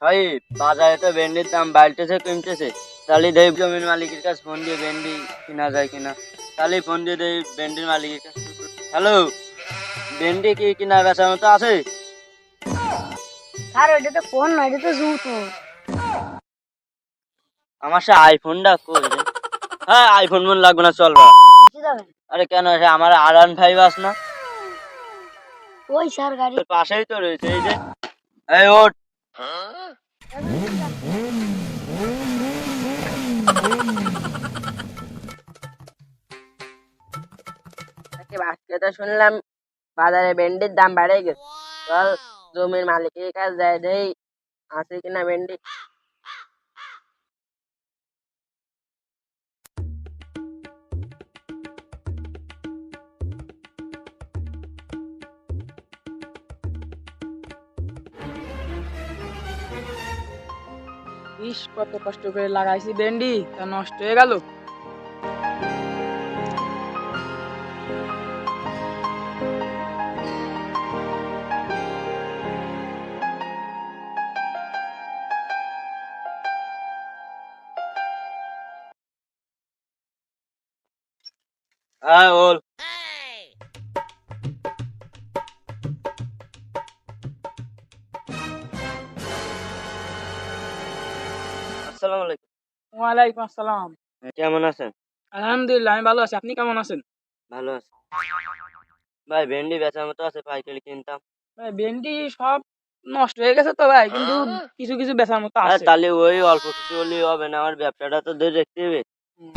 সাহেব, বাজারে তো ভেন্ডির দাম বাড়তেছে কমতেছে। তাহলে দেব জমির মালিকের কাছে ফোন দিয়ে ভেন্ডি কিনা যায় কিনা। তাহলে ফোন দিয়ে দেই ভেন্ডির মালিকের কাছে। হ্যালো, ভেন্ডি কি কিনা বেচার মতো আছে? স্যার ওইটা তো ফোন না, এটা তো জুতো। আমার সে আইফোনটা কই রে? হ্যাঁ, আইফোন মন লাগবে না, চলবা। কিসে যাবেন? আরে কেন, সে আমার R15 আস না, ওই স্যার গাড়ি। তোর পাশেই তো রয়েছে, এই যে। এই ওঠ। আজকে তো শুনলাম বাজারে ভেন্ডির দাম বেড়ে গেছে। চল জমির মালিকের কাছে যাই দেই আছে কিনা ভেন্ডি। ইস, কত কষ্ট করে লাগাইছি ভেন্ডি, তা নষ্ট হয়ে গেল। হ্যাঁ বল। আসসালামু আলাইকুম। ওয়ালাইকুম আসসালাম। কেমন আছেন? আলহামদুলিল্লাহ, আমি ভালো আছি। আপনি কেমন আছেন? ভালো আছি। ভাই, ভেন্ডি বেচার মতো আছে, পাইকারি কিনতাম। ভাই ভেন্ডি সব নষ্ট হয়ে গেছে তো ভাই, কিন্তু কিছু কিছু বেচার মতো আছে। তাহলে ওই অল্প কিছু হলেই হবে না, আমার ব্যবসাটা তো ধরে রাখতে হবে। হুম।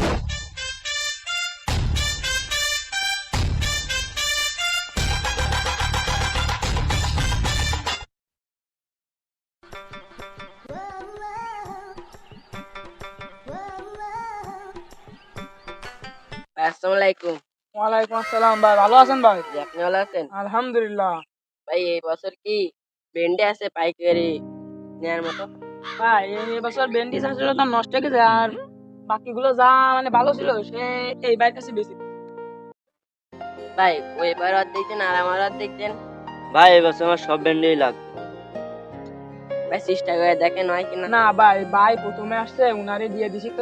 আসসালামু আলাইকুম। ওয়ালাইকুম আসসালাম। ভাই ভালো আছেন ভাই? জি, আপনি ভালো আছেন? আলহামদুলিল্লাহ। ভাই এই বছর কি ভেন্ডি আছে পাইকারি নেয়ার মতো? ভাই এই বছর ভেন্ডি চাষের দাম নষ্ট হয়ে গেছে, আর বাকিগুলো যা মানে ভালো ছিল সে এই বাইর কাছে বেশি। ভাই ওই এবার অর্ধেক দেন আর আমার অর্ধেক দেন। ভাই, এবছর আমার সব ভেন্ডিই লাগবে। ভাই চেষ্টা করে দেখেন হয় কিনা। না ভাই, ভাই প্রথমে আসছে উনারে দিয়ে দিছি তো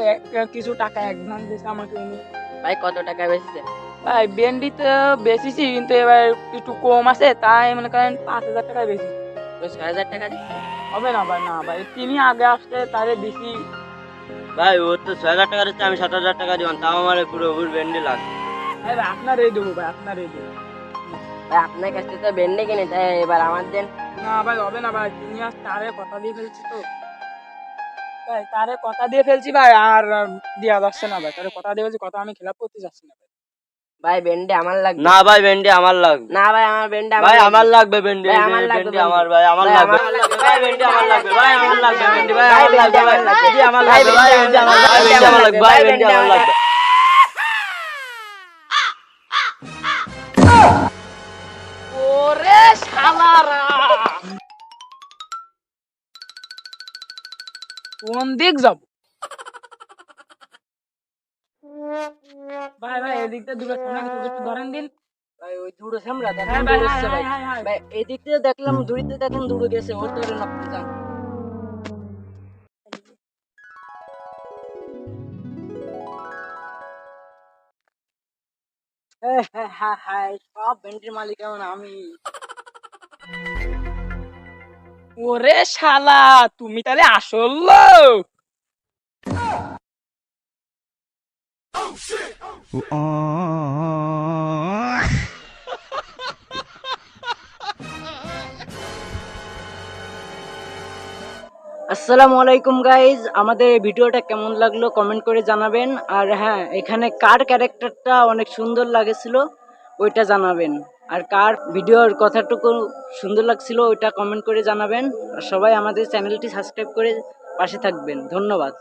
কিছু টাকা অ্যাডভান্স দিয়েছে আমাকে উনি। ভাই কত টাকা বেচেছে? ভাই ভেন্ডি তো বেশিছি, কিন্তু এবার একটু কম আছে, তাই মনে করেন 5,000 টাকায় বেশি। ওই 6,000 টাকা দিচ্ছে। হবে না ভাই, না ভাই, তিনি আগে আসছে তারে বেশি। ভাই, ও তো 6,000 টাকা দিচ্ছে, আমি 7,000 টাকা দিবেন, তাও আমার পুরো ওর ভেন্ডি লাগবে। ভাই ভাই আপনারই দেবো, ভাই আপনারই দেবো। ভাই আপনার কাছ থেকে তো ভেন্ডি কিনে, তাই এবার আমার দেন। না ভাই হবে না ভাই, তিনি আজ তারে কথা দিয়ে ফেলছি তো ভাই, তারে কথা দিয়ে ফেলছি ভাই, আর দেওয়া যাচ্ছে না ভাই, তারে কথা দিয়ে ফেলছি, কথা আমি খেলাপ করতে যাচ্ছি না ভাই। ভাই ভেন্ডি আমার লাগবে। না ভাই, ভেন্ডি আমার লাগবে। না ভাই আমার ভেন্ডি ভাই আমার লাগবে ভেন্ডি, ভাই আমার লাগবে ভেন্ডি আমার, ভাই আমার লাগবে। ভাই ভেন্ডি আমার লাগবে, ভাই আমার লাগবে ভেন্ডি, ভাই আমার লাগবে, ভাই ভেন্ডি আমার লাগবে, ভাই ভেন্ডি আমার লাগবে, ভাই ভেন্ডি আমার লাগবে, ভাই ভেন্ডি আমার লাগবে। ওরে শালারা, কোন দিক যাব? ভাই ভাই এদিকটা দূরে সামনে কিছু একটু ধরেন দিন। ভাই ওই দূরে সামরা হ্যাঁ দেখেন ভাই, দূরে হ্যাঁ হচ্ছে ভাই। হ্যাঁ হ্যাঁ ভাই এদিক দিয়ে দেখলাম দূরিতে দেখেন দূরে গেছে ওর ধরে নকতে যান। হ্যাঁ হ্যাঁ হ্যাঁ হ্যাঁ, সব ভেন্ডির মালিক এমন আমি। ওরে শালা, তুমি তাহলে আসল লোক। আসসালামু আলাইকুম গাইজ, আমাদের এই ভিডিওটা কেমন লাগলো কমেন্ট করে জানাবেন। আর হ্যাঁ, এখানে কার ক্যারেক্টারটা অনেক সুন্দর লাগেছিল ওইটা জানাবেন। আর কার ভিডিওর কথাটুকু সুন্দর লাগছিল ওইটা কমেন্ট করে জানাবেন। আর সবাই আমাদের চ্যানেলটি সাবস্ক্রাইব করে পাশে থাকবেন। ধন্যবাদ।